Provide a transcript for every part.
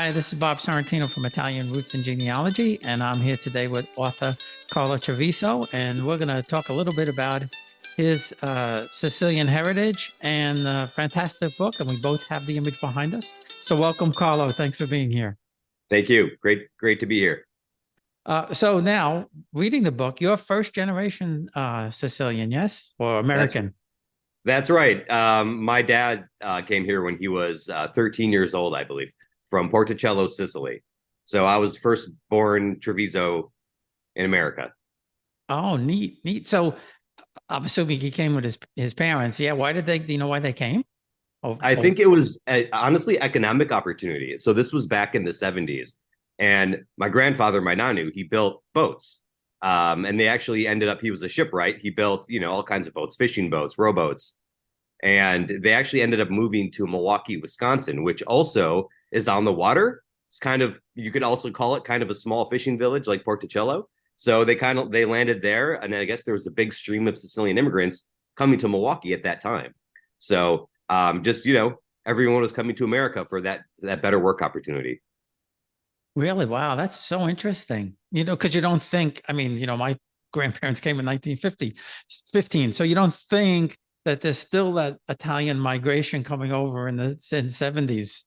Hi, this is Bob Sorrentino from Italian Roots and Genealogy, and I'm here today with author Carlo Treviso, and we're going to talk a little bit about his Sicilian heritage and fantastic book, and we both have the image behind us. So welcome, Carlo. Thanks for being here. Thank you. Great to be here. So now, reading the book, you're first generation Sicilian, yes? Or That's American? that's right. My dad came here when he was 13 years old, I believe, from Porticello, Sicily. So I was first born Treviso in America. Oh, neat, neat. So I'm assuming he came with his parents. Yeah. Why did they, do you know why they came? Oh, I oh. think it was honestly economic opportunity. So this was back in the 70s. And my grandfather, my nanu, he built boats. And they actually ended up, he was a shipwright. He built, all kinds of boats, fishing boats, rowboats. And they actually ended up moving to Milwaukee, Wisconsin, which also is on the water. It's kind of, you could also call it kind of a small fishing village like Porticello. So they landed there, and I guess there was a big stream of Sicilian immigrants coming to Milwaukee at that time. So just everyone was coming to America for that better work opportunity. Really? Wow, that's so interesting. Because you don't think, I mean, my grandparents came in 1950, 15. So you don't think that there's still that Italian migration coming over in the 70s.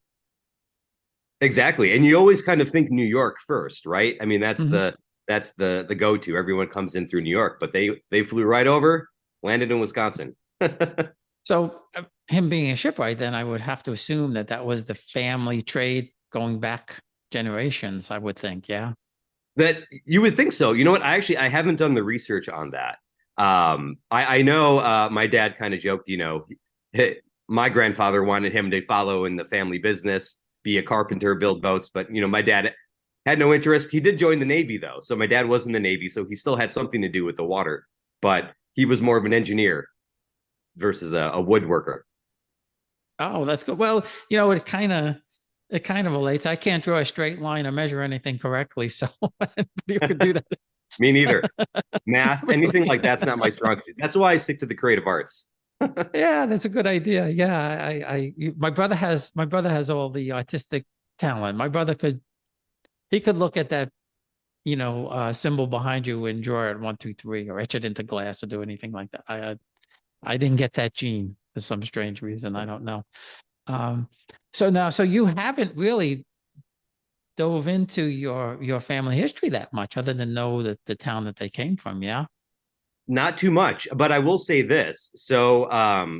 Exactly, and you always kind of think New York first, right? I mean, that's Mhm. the go to. Everyone comes in through New York, but they flew right over, landed in Wisconsin. So him being a shipwright, then I would have to assume that that was the family trade going back generations, I would think. Yeah. That you would think so. You know what? I haven't done the research on that. I know my dad kind of joked, my grandfather wanted him to follow in the family business, be a carpenter, build boats, but my dad had no interest. He did join the Navy though, so my dad was in the Navy, so he still had something to do with the water, but he was more of an engineer versus a woodworker. Oh, that's good. Well, it kind of relates. I can't draw a straight line or measure anything correctly, so you could do that. Me neither. Math, anything Really. like that's not my strong suit. That's why I stick to the creative arts. Yeah, that's a good idea. Yeah, my brother has all the artistic talent. My brother he could look at that, symbol behind you and draw it 1, 2, 3, or etch it into glass or do anything like that. I didn't get that gene for some strange reason. I don't know. Um, so you haven't really dove into your family history that much, other than know that the town that they came from. Yeah. Not too much, but I will say this. So,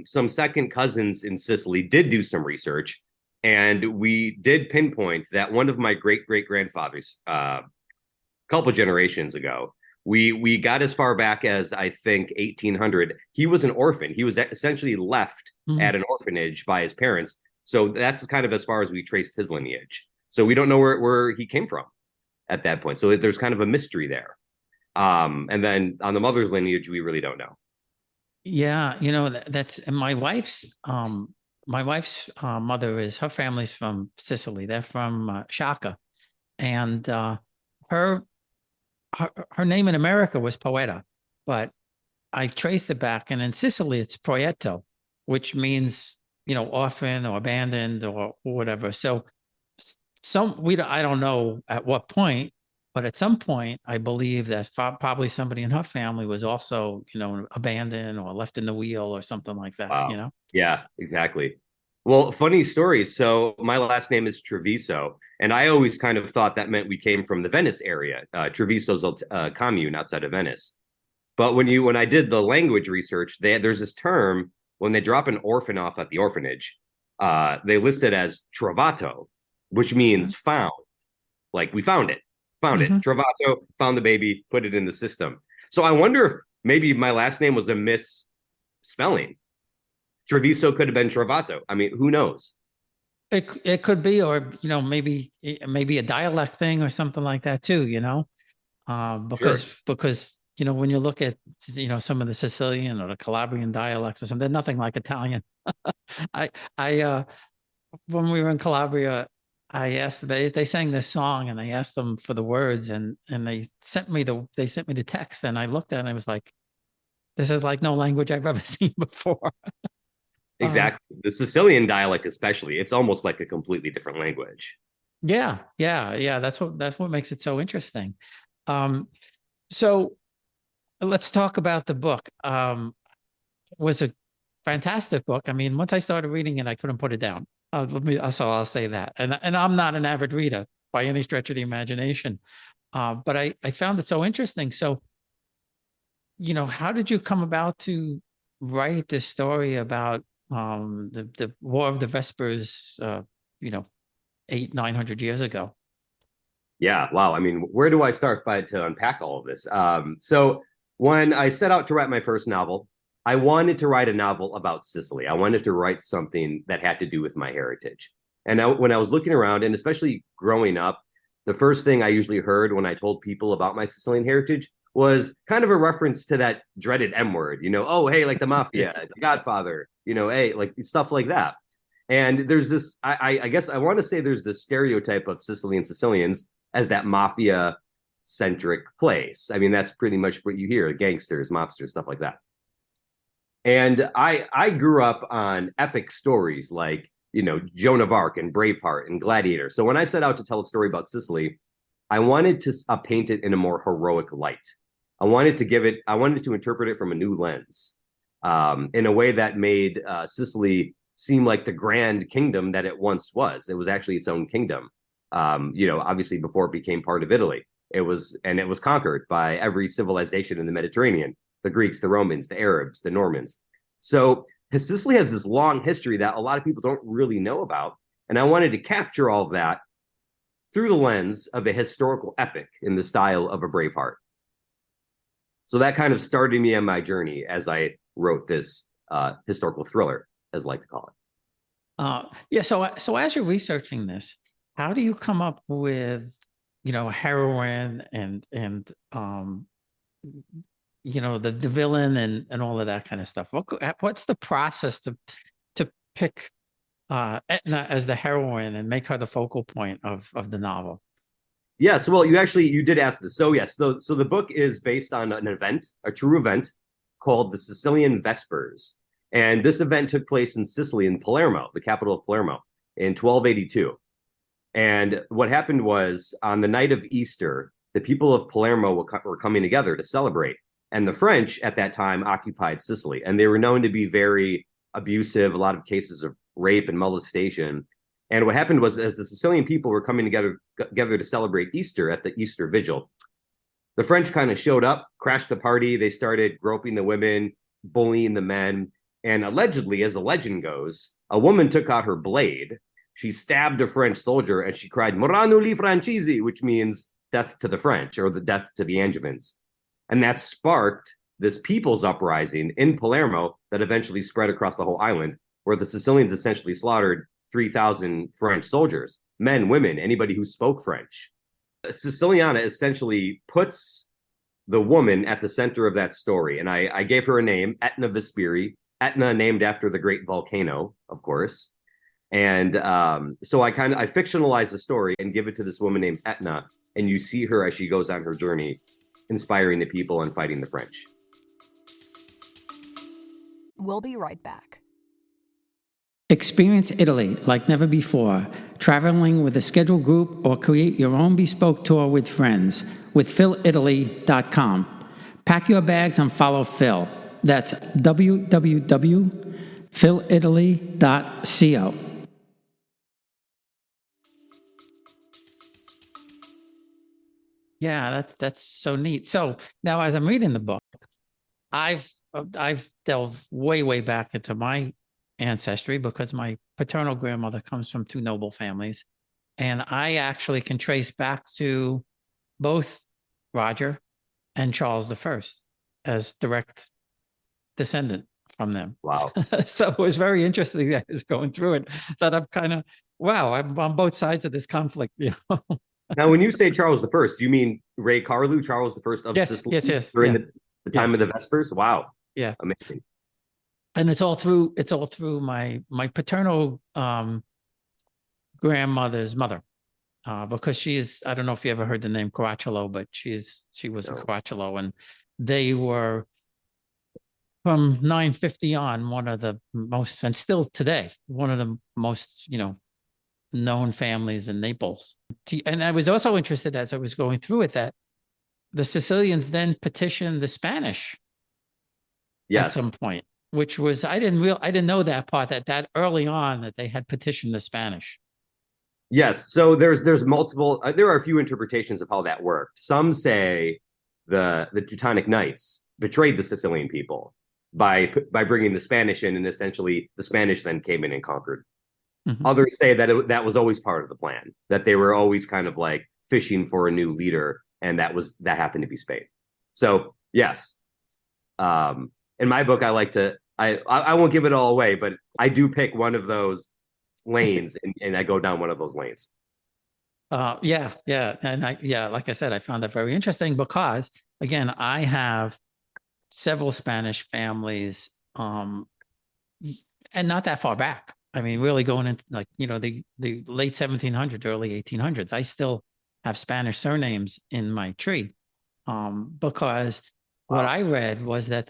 some second cousins in Sicily did do some research, and we did pinpoint that one of my great great grandfathers, couple generations ago, we got as far back as I think 1800. He was an orphan. He was essentially left Mhm. at an orphanage by his parents. So that's kind of as far as we traced his lineage. So we don't know where he came from at that point. So there's kind of a mystery there. And then on the mother's lineage, we really don't know. Yeah, that's and my wife's mother is her family's from Sicily. They're from Shaka, and her, her name in America was Poeta, but I traced it back, and in Sicily it's Proietto, which means orphan or abandoned or whatever. So I don't know at what point, but at some point I believe that probably somebody in her family was also abandoned or left in the wheel or something like that. Wow. Yeah, exactly. Well, funny story. So my last name is Treviso, and I always kind of thought that meant we came from the Venice area. Treviso's a commune outside of Venice. But when I did the language research, there's this term when they drop an orphan off at the orphanage, they list it as trovato, which means found. Like we found it. Mm-hmm. Trovato found the baby, put it in the system. So I wonder if maybe my last name was a misspelling. Treviso could have been Trovato. I mean, who knows? It could be, or maybe a dialect thing or something like that too. Because Sure. when you look at some of the Sicilian or the Calabrian dialects or something, they're nothing like Italian. I I when we were in Calabria, I asked they sang this song and I asked them for the words and they sent me the text and I looked at it and I was like, this is like no language I've ever seen before. Uh, Exactly. The Sicilian dialect, especially, it's almost like a completely different language. Yeah. That's what makes it so interesting. Um, so let's talk about the book. It was a fantastic book. I mean, once I started reading it, I couldn't put it down. So I'll say that. And I'm not an avid reader by any stretch of the imagination. But I found it so interesting. So, how did you come about to write this story about the War of the Vespers, you know, 900 years ago? Yeah, wow. I mean, where do I start by to unpack all of this? So when I set out to write my first novel, I wanted to write a novel about Sicily. I wanted to write something that had to do with my heritage. And when I was looking around, and especially growing up, the first thing I usually heard when I told people about my Sicilian heritage was kind of a reference to that dreaded M word, oh, hey, like the mafia, the Godfather, hey, like stuff like that. And there's this, I guess I want to say there's this stereotype of Sicilians as that mafia centric place. I mean, that's pretty much what you hear: gangsters, mobsters, stuff like that. And I grew up on epic stories like, Joan of Arc and Braveheart and Gladiator. So when I set out to tell a story about Sicily, I wanted to paint it in a more heroic light. I wanted to interpret it from a new lens, in a way that made Sicily seem like the grand kingdom that it once was. It was actually its own kingdom. Obviously before it became part of Italy. It was conquered by every civilization in the Mediterranean: the Greeks, the Romans, the Arabs, the Normans. So Sicily has this long history that a lot of people don't really know about. And I wanted to capture all of that through the lens of a historical epic in the style of a Braveheart. So that kind of started me on my journey as I wrote this historical thriller, as I like to call it. Yeah. So as you're researching this, how do you come up with, heroine and the villain and all of that kind of stuff? What's the process to pick Aetna as the heroine and make her the focal point of the novel? Yes, well, you did ask this. So yes, so the book is based on an event, a true event called the Sicilian Vespers. And this event took place in Sicily, in Palermo, the capital of Palermo, in 1282. And what happened was, on the night of Easter, the people of Palermo were coming together to celebrate. And the French at that time occupied Sicily, and they were known to be very abusive, a lot of cases of rape and molestation. And what happened was, as the Sicilian people were coming together to celebrate Easter at the Easter Vigil, the French kind of showed up, crashed the party. They started groping the women, bullying the men. And allegedly, as the legend goes, a woman took out her blade. She stabbed a French soldier and she cried, "Morano li Francesi," which means death to the French, or the death to the Angevins. And that sparked this people's uprising in Palermo that eventually spread across the whole island, where the Sicilians essentially slaughtered 3,000 French soldiers, men, women, anybody who spoke French. Siciliana essentially puts the woman at the center of that story. And I gave her a name, Aetna Vesperi, Aetna named after the great volcano, of course. And so I fictionalize the story and give it to this woman named Aetna. And you see her as she goes on her journey, inspiring the people and fighting the French. We'll be right back. Experience Italy like never before, traveling with a scheduled group or create your own bespoke tour with friends with philitaly.com. Pack your bags and follow Phil. That's www.philitaly.co. Yeah, that's so neat. So now, as I'm reading the book, I've delved way back into my ancestry because my paternal grandmother comes from two noble families, and I actually can trace back to both Roger and Charles I as direct descendant from them. Wow. So it was very interesting that I was going through it, that I'm kind of, wow, I'm on both sides of this conflict. Now, when you say Charles the First, do you mean Ray Carlu, Charles the First of Yes, Sicily, yes, during yeah, the time of the Vespers? Wow, yeah. amazing. And it's all through my paternal grandmother's mother, because I don't know if you ever heard the name Caracciolo, but she was a Caracciolo, and they were from 950 on one of the most, and still today, one of the most, known families in Naples. And I was also interested as I was going through it that the Sicilians then petitioned the Spanish at some point, which was I didn't know that part that early on that they had petitioned the Spanish. Yes. So there's multiple. There are a few interpretations of how that worked. Some say the Teutonic Knights betrayed the Sicilian people by bringing the Spanish in, and essentially the Spanish then came in and conquered. Mm-hmm. Others say that that was always part of the plan, that they were always kind of like fishing for a new leader, and that happened to be Spain. So yes, in my book, I like to I won't give it all away, but I do pick one of those lanes and I go down one of those lanes. Yeah. And like I said, I found that very interesting because again, I have several Spanish families, and not that far back. I mean, really going into like, the late 1700s, early 1800s, I still have Spanish surnames in my tree. Because what I read was that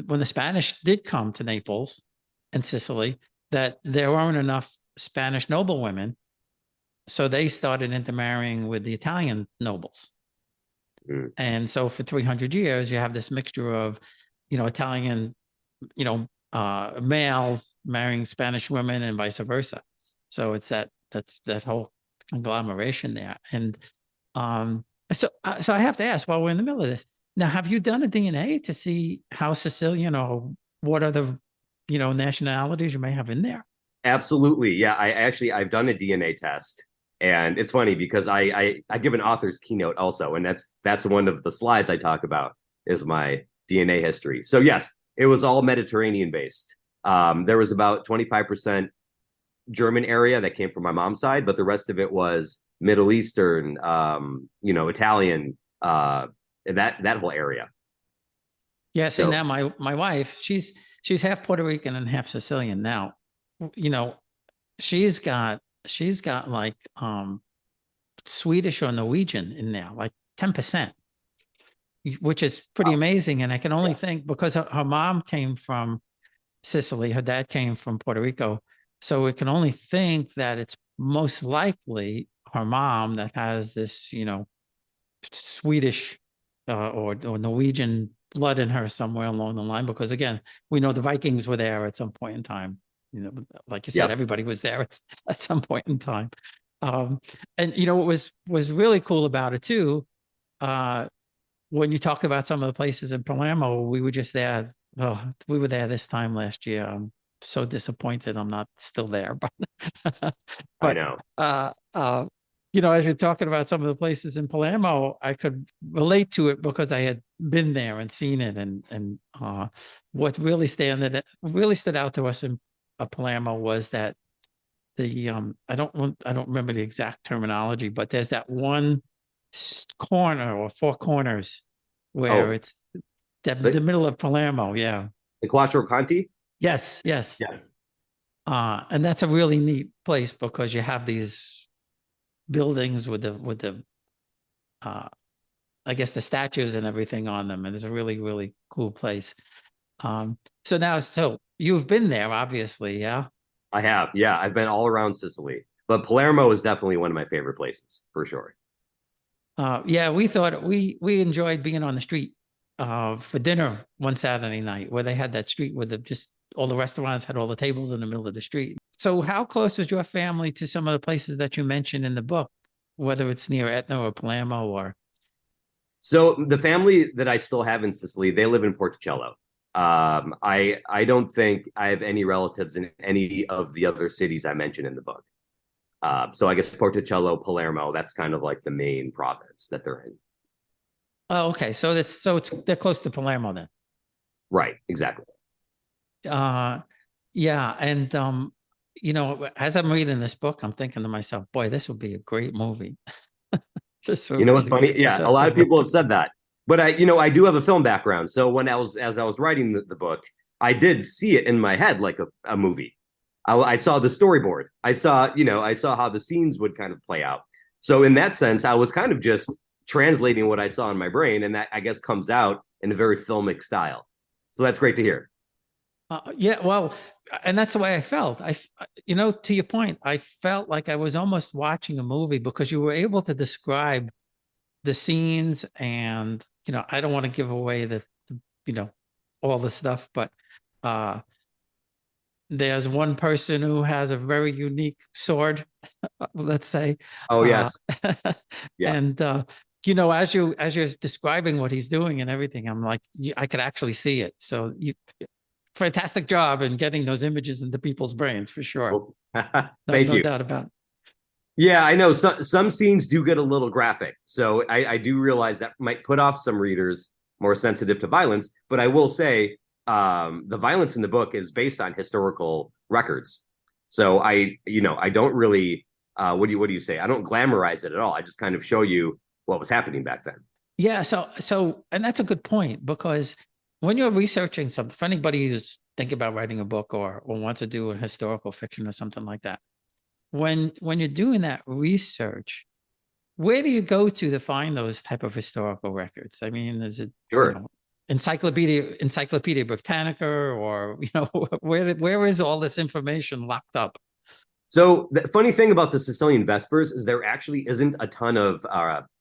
when the Spanish did come to Naples and Sicily, that there weren't enough Spanish noblewomen. So they started intermarrying with the Italian nobles. Mm. And so for 300 years, you have this mixture of, Italian, males marrying Spanish women and vice versa. So it's that's that whole conglomeration there. And so I have to ask, while we're in the middle of this, now, have you done a DNA to see how Sicilian or what other, nationalities you may have in there? Absolutely. Yeah, I've done a DNA test. And it's funny because I give an author's keynote also, and that's one of the slides I talk about is my DNA history. So yes, it was all Mediterranean based. There was about 25% German area that came from my mom's side, but the rest of it was Middle Eastern, Italian, that whole area. Yes, so, and now my wife, she's half Puerto Rican and half Sicilian. Now, she's got like Swedish or Norwegian in there, like 10%, which is pretty amazing. And I can only think because her mom came from Sicily, her dad came from Puerto Rico. So we can only think that it's most likely her mom that has this, Swedish or Norwegian blood in her somewhere along the line. Because again, we know the Vikings were there at some point in time. Like you said, everybody was there at some point in time. And what was really cool about it too, when you talked about some of the places in Palermo, we were just there. Oh, we were there this time last year. I'm so disappointed I'm not still there, but I know. As you're talking about some of the places in Palermo, I could relate to it because I had been there and seen it. And what really stood out to us in Palermo was that I don't remember the exact terminology, but there's that one corner or four corners where it's the middle of Palermo. Yeah. The Quattro Conti? Yes. And that's a really neat place because you have these buildings with the I guess the statues and everything on them. And it's a really, really cool place. So you've been there, obviously. Yeah. I have. Yeah. I've been all around Sicily, but Palermo is definitely one of my favorite places for sure. Yeah, we thought we enjoyed being on the street for dinner one Saturday night where they had that street where just all the restaurants had all the tables in the middle of the street. So how close was your family to some of the places that you mentioned in the book, whether it's near Aetna or Palermo or? So the family that I still have in Sicily, they live in Porticello. I don't think I have any relatives in any of the other cities I mentioned in the book. So I guess Porticello, Palermo, that's kind of like the main province that they're in. Oh, okay. So they're close to Palermo then. Right, exactly. Yeah. And as I'm reading this book, I'm thinking to myself, boy, this would be a great movie. What's funny? Yeah, a lot of people have said that. But I do have a film background. So as I was writing the book, I did see it in my head like a movie. I saw the storyboard. I saw how the scenes would kind of play out. So in that sense, I was kind of just translating what I saw in my brain, and that I guess comes out in a very filmic style. So that's great to hear. Yeah, well, and that's the way I felt. To your point, I felt like I was almost watching a movie because you were able to describe the scenes, and I don't want to give away you know, all the stuff, but uh, there's one person who has a very unique sword, let's say, Oh uh, yes, yeah. and as you're describing what he's doing and everything, I'm like, I could actually see it. So fantastic job in getting those images into people's brains for sure. Well, No, thank no you. doubt about it. Yeah, I know some scenes do get a little graphic, so I do realize that might put off some readers more sensitive to violence. But I will say, the violence in the book is based on historical records. So I don't really, what do you say? I don't glamorize it at all. I just kind of show you what was happening back then. Yeah, and that's a good point, because when you're researching something, for anybody who's thinking about writing a book or wants to do a historical fiction or something like that, when you're doing that research, where do you go to find those type of historical records? I mean, is it, Sure. Encyclopedia Britannica, or where is all this information locked up? So the funny thing about the Sicilian Vespers is there actually isn't a ton of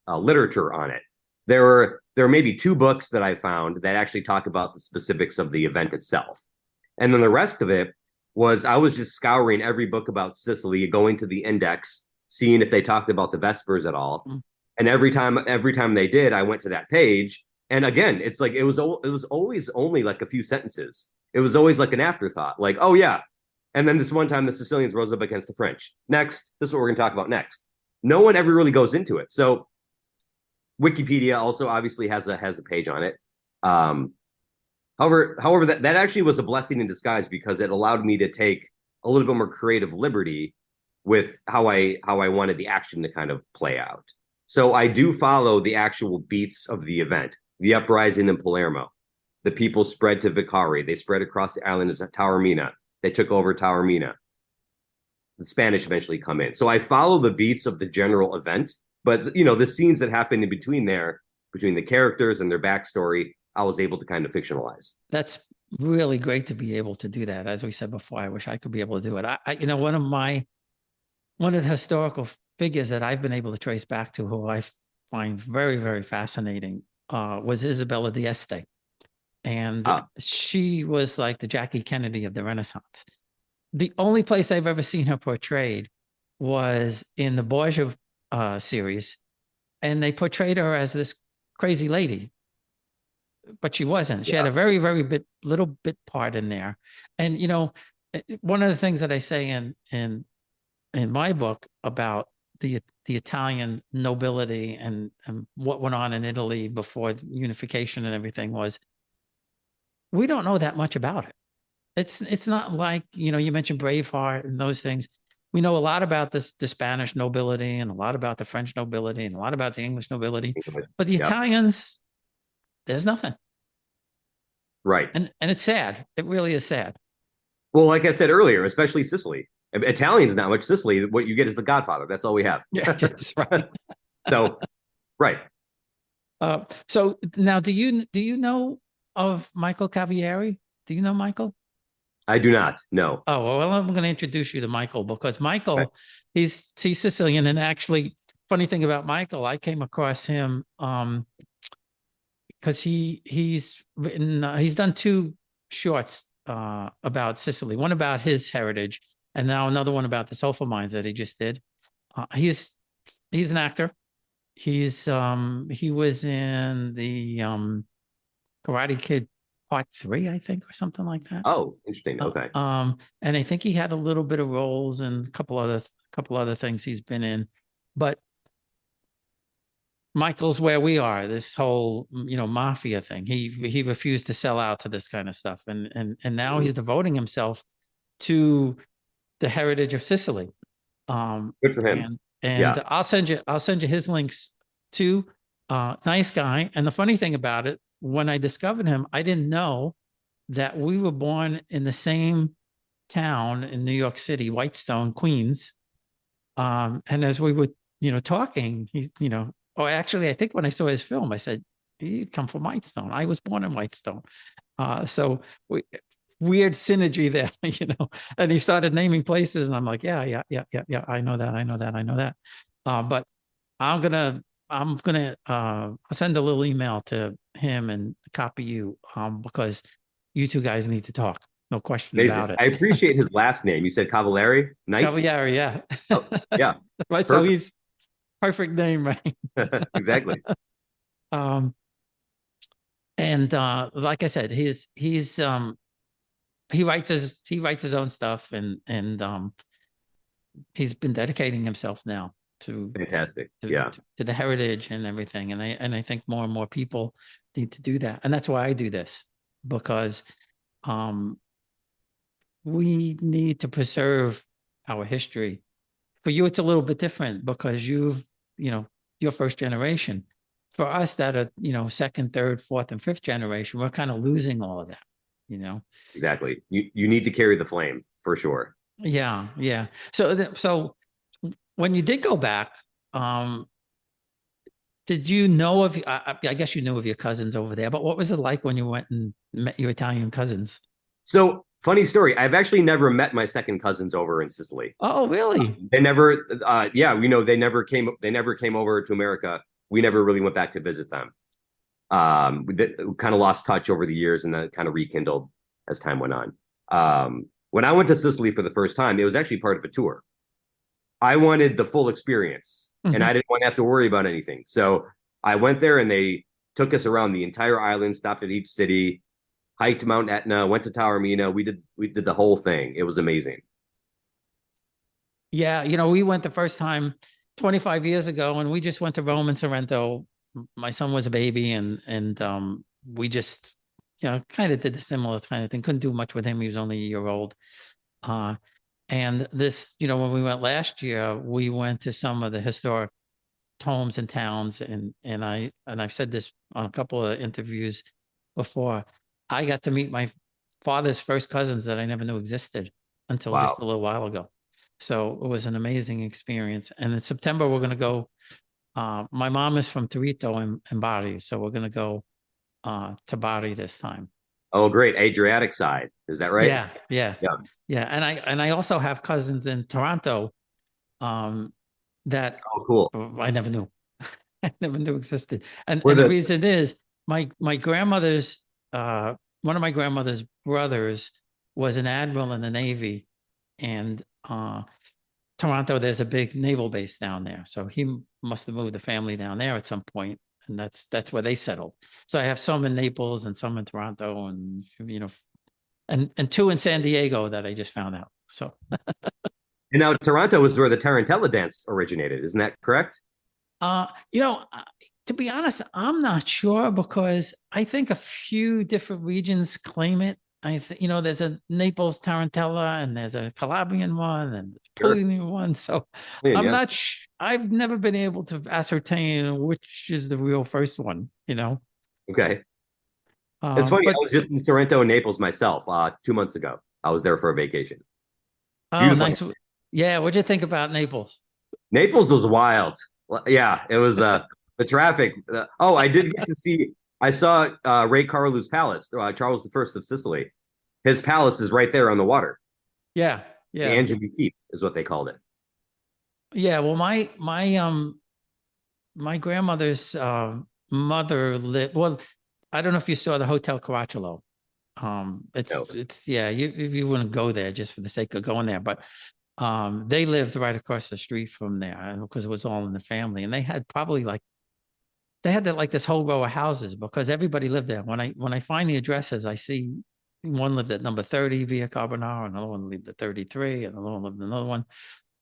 literature on it. There are maybe two books that I found that actually talk about the specifics of the event itself, and then the rest of it I was just scouring every book about Sicily, going to the index, seeing if they talked about the Vespers at all. Mm. And every time they did, I went to that page, and again, it's like it was always only like a few sentences. It was always like an afterthought, like, oh yeah, and then this one time the Sicilians rose up against the French. Next, this is what we're going to talk about next. No one ever really goes into it. So Wikipedia also obviously has a page on it. However, that actually was a blessing in disguise, because it allowed me to take a little bit more creative liberty with how I wanted the action to kind of play out. So I do follow the actual beats of the event, the uprising in Palermo. The people spread to Vicari. They spread across the island of Taormina. They took over Taormina. The Spanish eventually come in. So I follow the beats of the general event, but the scenes that happen in between between the characters and their backstory, I was able to kind of fictionalize. That's really great to be able to do that. As we said before, I wish I could be able to do it. One of the historical figures that I've been able to trace back to, who I find very, very fascinating, was Isabella d'Este. And she was like the Jackie Kennedy of the Renaissance. The only place I've ever seen her portrayed was in the Borgia series, and they portrayed her as this crazy lady, but she wasn't. She had a very, very little bit part in there. And one of the things that I say in my book about the Italian nobility and what went on in Italy before unification and everything was, we don't know that much about it. It's not like, you mentioned Braveheart and those things. We know a lot about the Spanish nobility, and a lot about the French nobility, and a lot about the English nobility, but the Italians, there's nothing. Right. And it's sad. It really is sad. Well, like I said earlier, especially Sicily. Italians not much. Sicily, what you get is the Godfather. That's all we have. Yeah, that's right. So, right. So now, do you know of Michael Cavieri? Do you know Michael? I do not. No. Oh, well, I'm going to introduce you to Michael, because Michael, he's Sicilian, and actually, funny thing about Michael, I came across him because he's done two shorts about Sicily, one about his heritage, and now another one about the sulfur mines that he just did. He's an actor. He was in the Karate Kid Part 3, I think, or something like that. Oh, interesting. Okay. And I think he had a little bit of roles and a couple other things he's been in, but Michael's where we are. This whole mafia thing. He refused to sell out to this kind of stuff, and now he's devoting himself to the heritage of Sicily. Good for him. And I'll send you his links too. Nice guy. And the funny thing about it, when I discovered him, I didn't know that we were born in the same town in New York City, Whitestone, Queens. And as we were, talking, actually, I think when I saw his film, I said, "You come from Whitestone. I was born in Whitestone." So weird synergy there, And he started naming places, and I'm like, yeah. I know that. I know that. I know that. But I'll send a little email to him and copy you, because you two guys need to talk. No question Amazing. about it. I appreciate his last name. You said Cavallari, Knight? Cavalieri, yeah. Oh, yeah. Right. So Perfect. he's perfect name, right? Exactly. Um, and like I said, he writes his own stuff, and he's been dedicating himself now to Fantastic. to, Yeah. to the heritage and everything. And I think more and more people need to do that. And that's why I do this, because um, we need to preserve our history. For you, it's a little bit different because you're first generation. For us that are, second, third, fourth, and fifth generation, we're kind of losing all of that. Exactly. You need to carry the flame for sure. Yeah, yeah. So when you did go back, um, did you know of? I guess you knew of your cousins over there, but what was it like when you went and met your Italian cousins? So funny story. I've actually never met my second cousins over in Sicily. Oh, really? They never, yeah, we know they never came. They never came over to America. We never really went back to visit them. We kind of lost touch over the years, and then kind of rekindled as time went on. When I went to Sicily for the first time, it was actually part of a tour. I wanted the full experience, and I didn't want to have to worry about anything. So I went there, and they took us around the entire island, stopped at each city, hiked Mount Aetna, went to Taormina. We did the whole thing. It was amazing. Yeah, we went the first time 25 years ago, and we just went to Rome and Sorrento. My son was a baby, and we just, kind of did the similar kind of thing. Couldn't do much with him. He was only a year old. And this, when we went last year, we went to some of the historic homes and towns, and I've said this on a couple of interviews before. I got to meet my father's first cousins that I never knew existed until just a Wow. little while ago. So it was an amazing experience. And in September, we're going to go. My mom is from Torito and Bari, so we're going to go to Bari this time. Oh, great. Adriatic side. Is that right? Yeah, yeah, Yeah. yeah. And I also have cousins in Toronto, that Oh, cool. I never knew. I never knew existed. And We're and the the reason is my grandmother's one of my grandmother's brothers was an admiral in the Navy, and Toronto, there's a big naval base down there. So he must have moved the family down there at some point, and that's where they settled. So I have some in Naples and some in Toronto, and and two in San Diego that I just found out. So and now Toronto is where the Tarantella dance originated. Isn't that correct? Uh, you know, uh, to be honest, I'm not sure because I think a few different regions claim it. There's a Naples Tarantella and there's a Calabrian one and Sure. Pugliese one. So Yeah, I'm yeah. not. I've never been able to ascertain which is the real first one. Okay. It's funny. I But was just in Sorrento and Naples myself 2 months ago. I was there for a vacation. oh, Beautiful. nice. Yeah, what'd you think about Naples? Naples was wild. Yeah, it was the traffic. Oh, I did get to see. I saw Ray Carlu's palace, Charles the First of Sicily. His palace is right there on the water. Yeah, The yeah, Angeli Keep is what they called it. yeah. Well, my grandmother's mother lived. Well, I don't know if you saw the Hotel Caracciolo. It's No, it's yeah, you wouldn't go there just for the sake of going there, but they lived right across the street from there because it was all in the family, and they had probably like like this whole row of houses because everybody lived there. When I find the addresses, I see one lived at number 30 Via Carbonaro, another one lived at 33, and another one lived in another one.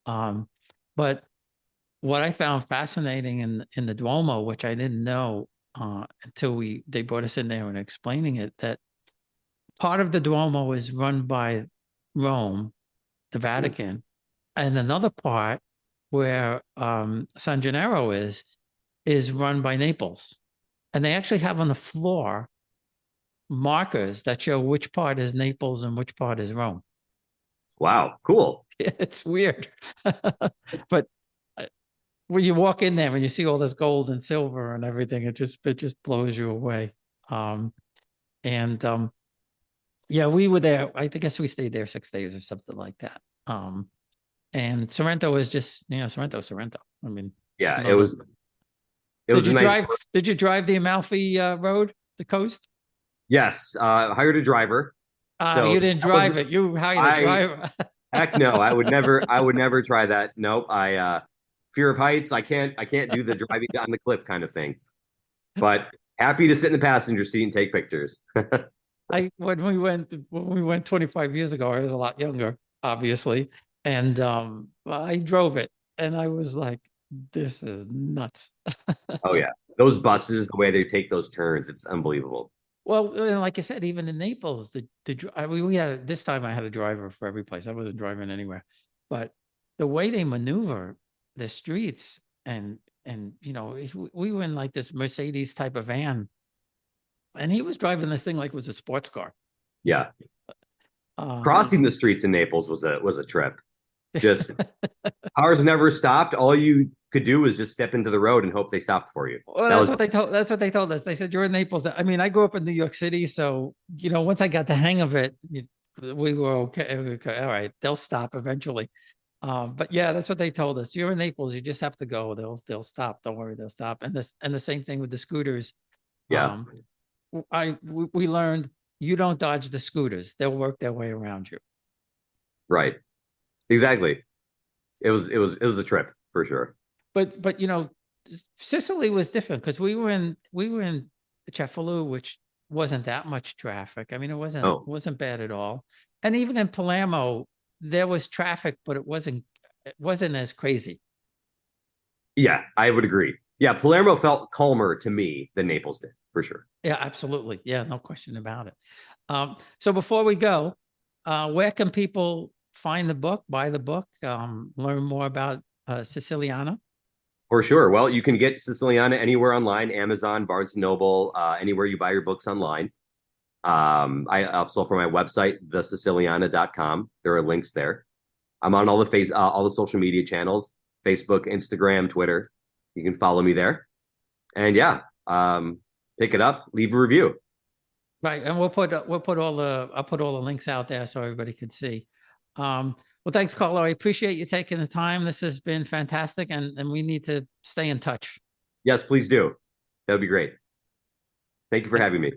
Um, but what I found fascinating in the Duomo, which I didn't know until they brought us in there and explaining it, that part of the Duomo is run by Rome, the Vatican, and another part where San Gennaro is run by Naples. And they actually have on the floor markers that show which part is Naples and which part is Rome. wow, cool. It's weird. But when you walk in there and you see all this gold and silver and everything, it just blows you away. And Yeah, we were there. I guess we stayed there 6 days or something like that. And Sorrento is just, Sorrento. I mean, Yeah, no, it did was a you nice. drive? Did you drive the Amalfi Road, the coast? Yes, hired a driver. So You didn't that was drive it. You hired a I driver. heck no, I would never try that. Nope. Fear of heights. I can't do the driving down the cliff kind of thing. But happy to sit in the passenger seat and take pictures. When we went 25 years ago, I was a lot younger, obviously, and I drove it, and I was like, "This is nuts." Oh yeah. Those buses, the way they take those turns, it's unbelievable. Well, and like I said, even in Naples, we had this time I had a driver for every place. I wasn't driving anywhere, but the way they maneuver the streets and we were in like this Mercedes type of van, and he was driving this thing like it was a sports car. Yeah. Um, Crossing the streets in Naples was a trip. Just cars never stopped. All you could do was just step into the road and hope they stopped for you. Well, That was that's what they told us. They said you're in Naples. I mean, I grew up in New York City, so once I got the hang of it, we were okay. All right, they'll stop eventually. But yeah, that's what they told us. You're in Naples, you just have to go. They'll stop. Don't worry, they'll stop. And the same thing with the scooters. yeah, Um, we learned you don't dodge the scooters. They'll work their way around you. right. Exactly. It was a trip for sure. But Sicily was different because we were in Cefalù, which wasn't that much traffic. I mean, it wasn't Oh, wasn't bad at all. And even in Palermo, there was traffic, but it wasn't as crazy. yeah, I would agree. Yeah, Palermo felt calmer to me than Naples did, for sure. Yeah, absolutely. Yeah, no question about it. So before we go, where can people find the book, buy the book, learn more about Siciliana? For sure. Well, you can get Siciliana anywhere online, Amazon, Barnes and Noble, anywhere you buy your books online. I also for my website, thesiciliana.com. There are links there. I'm on all the social media channels, Facebook, Instagram, Twitter. You can follow me there. And yeah, pick it up, leave a review. Right, and I'll put all the links out there so everybody can see. Well, thanks, Carlo. I appreciate you taking the time. This has been fantastic, and we need to stay in touch. Yes, please do. That would be great. Thank you for having me.